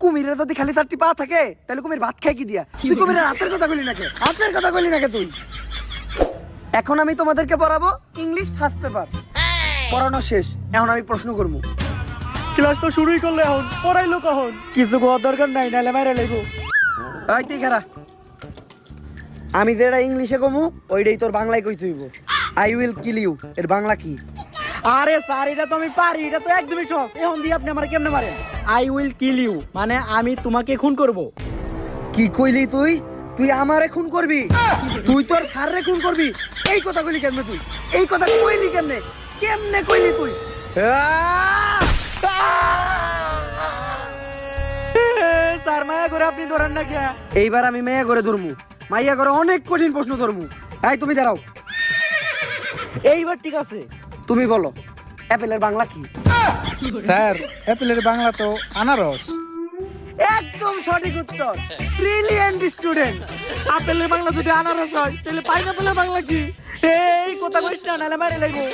কুমিরের যদি খালি 4টি পা থাকে তাহলে কুমির ভাত খায় কি দিয়া? তুই কুমিরের হাতের কথা কইলি নাকি? হাতের কথা কইলি নাকি তুই? এখন আমি তোমাদেরকে পড়াবো ইংলিশ ফার্স্ট পেপার। পড়ানো শেষ, এখন আমি প্রশ্ন করবো। ক্লাস তো শুরুই করলে এখন পড়াইলো কখন? কিছু কোয়ার দরকার নাই, নাহলে মাইরা লাইবো। এই তুই খারা, আমি যেটা ইংলিশে কমু ওইটাই তোর বাংলায় কইতে হইব। আই উইল কিল ইউ এর বাংলা কি? আরে স্যার, এটা তো আমি পারি, এটা তো একদমই সহজ। এখন দিয়ে আপনি আমার কেমনে মারেন? আই উইল কিল ইউ মানে আমি তোমাকে খুন করব। কি কইলি তুই? তুই আমারে খুন করবি? তুই তোর স্যাররে খুন করবি? এই কথা কইলি কেমনে তুই? এই কথা কইলি কেমনে? কেমনে কইলি তুই? স্যার, মায়া করে আপনি ধরেন না কে? এইবার আমি মেয়া করে ধরমু, মাইয়া করে অনেক কঠিন প্রশ্ন ধরমু। এই তুমি দাঁড়াও, এইবার ঠিক আছে। তুমি বলো অ্যাপেলের বাংলা কি? স্যার, অ্যাপেলের বাংলা তো আনারস। একদম সঠিক উত্তর, ব্রিলিয়ান্ট স্টুডেন্ট। আপেলের বাংলা যদি আনারস হয় তাহলে পাইনাপেলের বাংলা কি? এই কথা কইছ না, নাহলে মাইরা লাইবো।